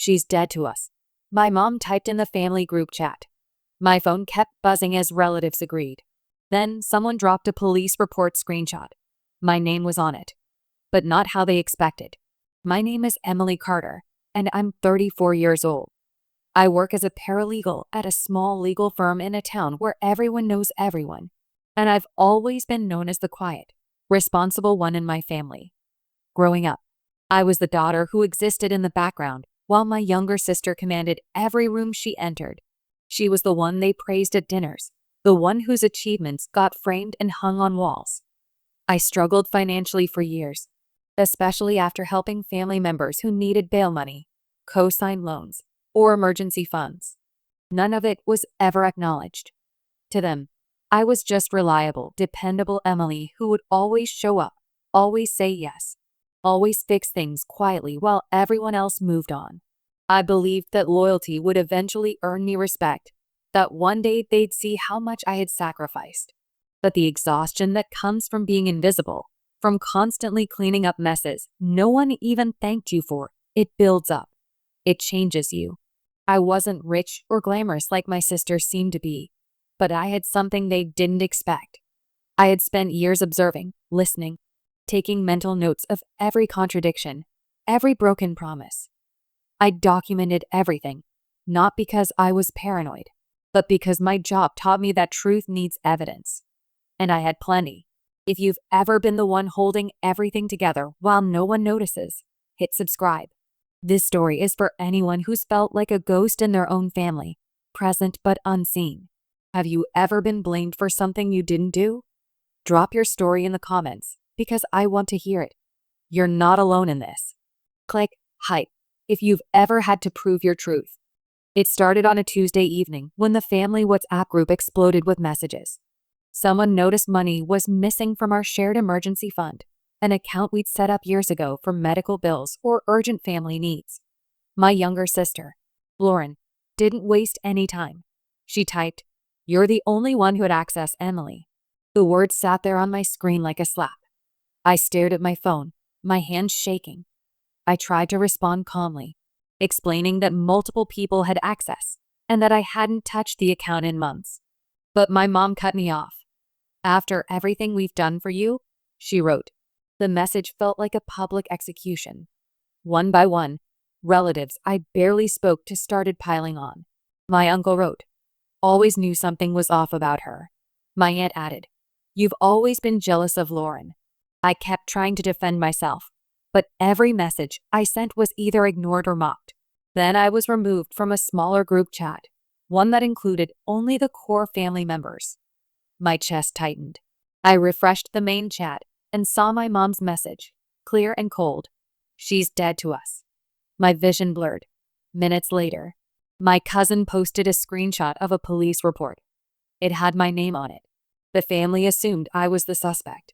She's dead to us. My mom typed in the family group chat. My phone kept buzzing as relatives agreed. Then someone dropped a police report screenshot. My name was on it, but not how they expected. My name is Emily Carter, and I'm 34 years old. I work as a paralegal at a small legal firm in a town where everyone knows everyone, and I've always been known as the quiet, responsible one in my family. Growing up, I was the daughter who existed in the background while my younger sister commanded every room she entered. She was the one they praised at dinners, the one whose achievements got framed and hung on walls. I struggled financially for years, especially after helping family members who needed bail money, co-sign loans, or emergency funds. None of it was ever acknowledged. To them, I was just reliable, dependable Emily who would always show up, always say yes, always fix things quietly while everyone else moved on. I believed that loyalty would eventually earn me respect, that one day they'd see how much I had sacrificed. But the exhaustion that comes from being invisible, from constantly cleaning up messes no one even thanked you for, it builds up. It changes you. I wasn't rich or glamorous like my sisters seemed to be, but I had something they didn't expect. I had spent years observing, listening, taking mental notes of every contradiction, every broken promise. I documented everything, not because I was paranoid, but because my job taught me that truth needs evidence. And I had plenty. If you've ever been the one holding everything together while no one notices, hit subscribe. This story is for anyone who's felt like a ghost in their own family, present but unseen. Have you ever been blamed for something you didn't do? Drop your story in the comments, because I want to hear it. You're not alone in this. Click hype if you've ever had to prove your truth. It started on a Tuesday evening when the family WhatsApp group exploded with messages. Someone noticed money was missing from our shared emergency fund, an account we'd set up years ago for medical bills or urgent family needs. My younger sister, Lauren, didn't waste any time. She typed, "You're the only one who had access, Emily." The words sat there on my screen like a slap. I stared at my phone, my hands shaking. I tried to respond calmly, explaining that multiple people had access and that I hadn't touched the account in months. But my mom cut me off. "After everything we've done for you," she wrote. The message felt like a public execution. One by one, relatives I barely spoke to started piling on. My uncle wrote, "Always knew something was off about her." My aunt added, "You've always been jealous of Lauren." I kept trying to defend myself, but every message I sent was either ignored or mocked. Then I was removed from a smaller group chat, one that included only the core family members. My chest tightened. I refreshed the main chat and saw my mom's message, clear and cold. "She's dead to us." My vision blurred. Minutes later, my cousin posted a screenshot of a police report. It had my name on it. The family assumed I was the suspect.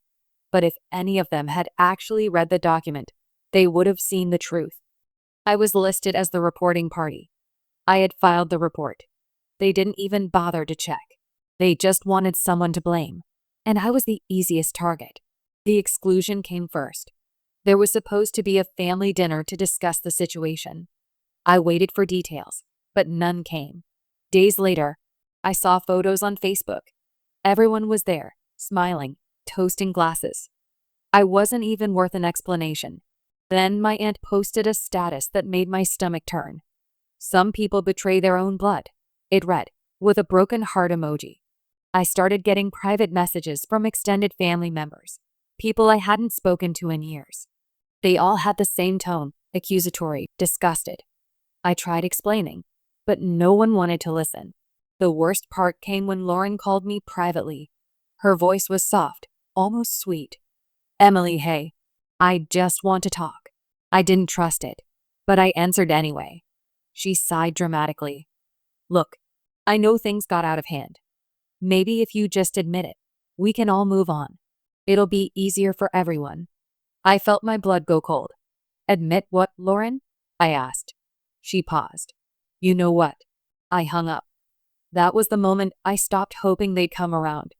But if any of them had actually read the document, they would have seen the truth. I was listed as the reporting party. I had filed the report. They didn't even bother to check. They just wanted someone to blame, and I was the easiest target. The exclusion came first. There was supposed to be a family dinner to discuss the situation. I waited for details, but none came. Days later, I saw photos on Facebook. Everyone was there, smiling, toasting glasses. I wasn't even worth an explanation. Then my aunt posted a status that made my stomach turn. "Some people betray their own blood," it read, with a broken heart emoji. I started getting private messages from extended family members, people I hadn't spoken to in years. They all had the same tone, accusatory, disgusted. I tried explaining, but no one wanted to listen. The worst part came when Lauren called me privately. Her voice was soft, almost sweet. "Emily, hey, I just want to talk." I didn't trust it, but I answered anyway. She sighed dramatically. "Look, I know things got out of hand. Maybe if you just admit it, we can all move on. It'll be easier for everyone." I felt my blood go cold. "Admit what, Lauren?" I asked. She paused. "You know what?" I hung up. That was the moment I stopped hoping they'd come around.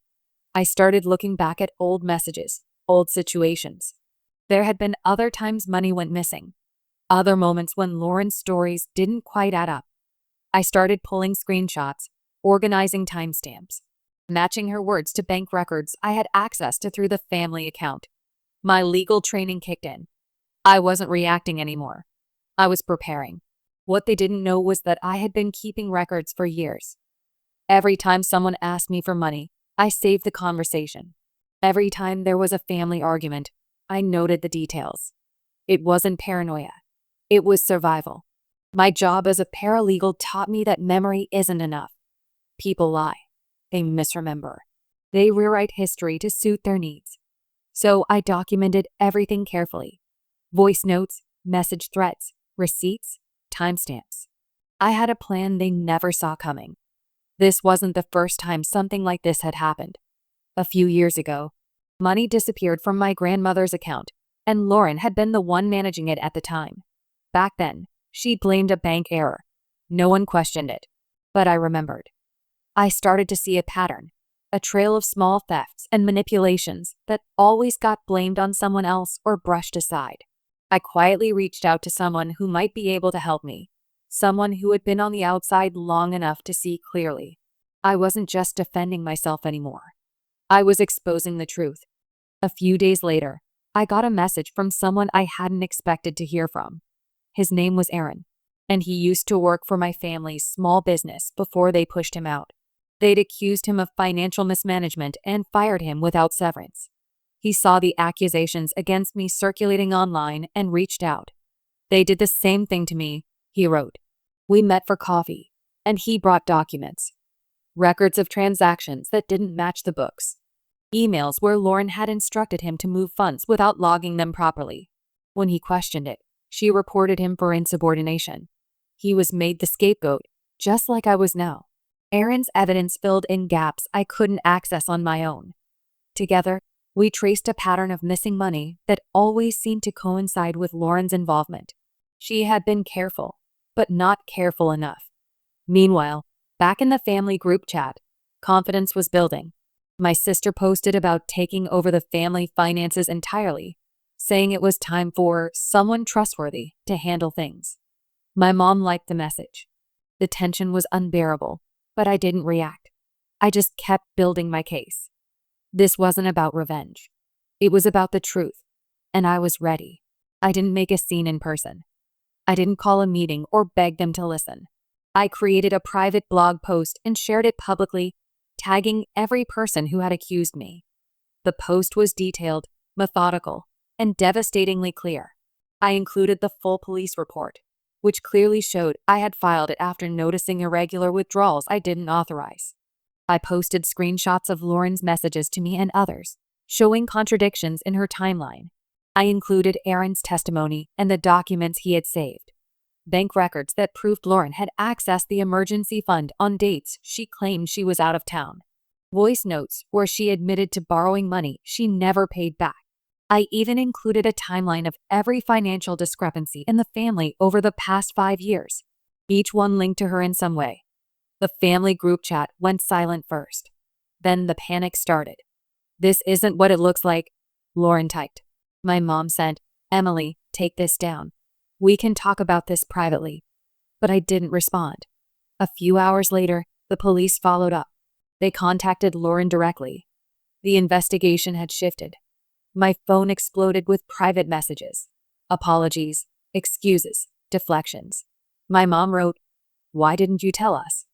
I started looking back at old messages, old situations. There had been other times money went missing. other moments when Lauren's stories didn't quite add up. I started pulling screenshots, organizing timestamps, matching her words to bank records I had access to through the family account. My legal training kicked in. I wasn't reacting anymore. I was preparing. What they didn't know was that I had been keeping records for years. Every time someone asked me for money, I saved the conversation. Every time there was a family argument, I noted the details. It wasn't paranoia. It was survival. My job as a paralegal taught me that memory isn't enough. People lie. They misremember. They rewrite history to suit their needs. So I documented everything carefully. Voice notes, message threads, receipts, timestamps. I had a plan they never saw coming. This wasn't the first time something like this had happened. A few years ago, money disappeared from my grandmother's account, and Lauren had been the one managing it at the time. Back then, she blamed a bank error. No one questioned it. But I remembered. I started to see a pattern, a trail of small thefts and manipulations that always got blamed on someone else or brushed aside. I quietly reached out to someone who might be able to help me, someone who had been on the outside long enough to see clearly. I wasn't just defending myself anymore. I was exposing the truth. A few days later, I got a message from someone I hadn't expected to hear from. His name was Aaron, and he used to work for my family's small business before they pushed him out. They'd accused him of financial mismanagement and fired him without severance. He saw the accusations against me circulating online and reached out. "They did the same thing to me," he wrote. "We met for coffee, and he brought documents. Records of transactions that didn't match the books. Emails where Lauren had instructed him to move funds without logging them properly. When he questioned it, she reported him for insubordination. He was made the scapegoat, just like I was now. Aaron's evidence filled in gaps I couldn't access on my own. Together, we traced a pattern of missing money that always seemed to coincide with Lauren's involvement. She had been careful, but not careful enough. Meanwhile, back in the family group chat, confidence was building. My sister posted about taking over the family finances entirely, saying it was time for someone trustworthy to handle things. My mom liked the message. The tension was unbearable, but I didn't react. I just kept building my case. This wasn't about revenge. It was about the truth, and I was ready. I didn't make a scene in person. I didn't call a meeting or beg them to listen. I created a private blog post and shared it publicly, tagging every person who had accused me. The post was detailed, methodical, and devastatingly clear. I included the full police report, which clearly showed I had filed it after noticing irregular withdrawals I didn't authorize. I posted screenshots of Lauren's messages to me and others, showing contradictions in her timeline. I included Aaron's testimony and the documents he had saved. Bank records that proved Lauren had accessed the emergency fund on dates she claimed she was out of town. Voice notes where she admitted to borrowing money she never paid back. I even included a timeline of every financial discrepancy in the family over the past 5 years, each one linked to her in some way. The family group chat went silent first. Then the panic started. "This isn't what it looks like," Lauren typed. My mom sent, "Emily, take this down. We can talk about this privately." But I didn't respond. A few hours later, the police followed up. They contacted Lauren directly. The investigation had shifted. My phone exploded with private messages. Apologies, excuses, deflections. My mom wrote, "Why didn't you tell us?"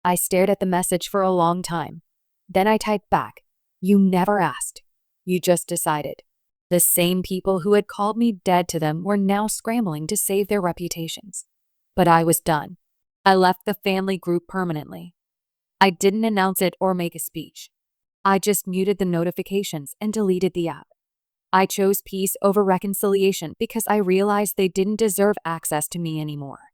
I stared at the message for a long time. Then I typed back, "You never asked. You just decided." The same people who had called me dead to them were now scrambling to save their reputations. But I was done. I left the family group permanently. I didn't announce it or make a speech. I just muted the notifications and deleted the app. I chose peace over reconciliation because I realized they didn't deserve access to me anymore.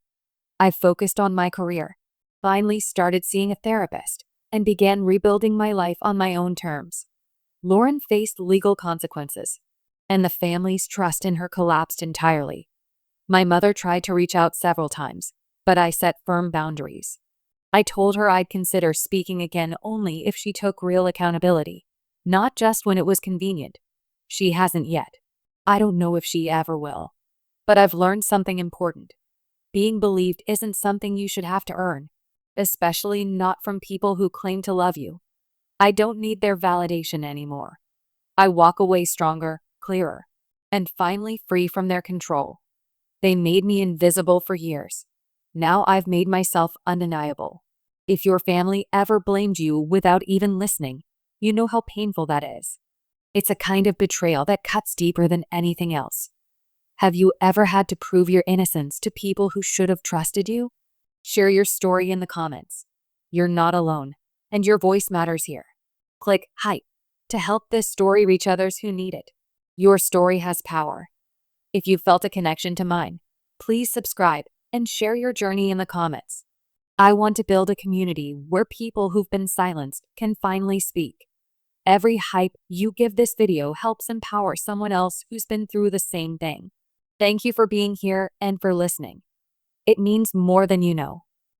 I focused on my career, finally started seeing a therapist, and began rebuilding my life on my own terms. Lauren faced legal consequences, and the family's trust in her collapsed entirely. My mother tried to reach out several times, but I set firm boundaries. I told her I'd consider speaking again only if she took real accountability, not just when it was convenient. She hasn't yet. I don't know if she ever will. But I've learned something important. Being believed isn't something you should have to earn, especially not from people who claim to love you. I don't need their validation anymore. I walk away stronger, clearer, and finally free from their control. They made me invisible for years. Now I've made myself undeniable. If your family ever blamed you without even listening, you know how painful that is. It's a kind of betrayal that cuts deeper than anything else. Have you ever had to prove your innocence to people who should have trusted you? Share your story in the comments. You're not alone, and your voice matters here. Click Hype to help this story reach others who need it. Your story has power. If you felt a connection to mine, please subscribe and share your journey in the comments. I want to build a community where people who've been silenced can finally speak. Every hype you give this video helps empower someone else who's been through the same thing. Thank you for being here and for listening. It means more than you know.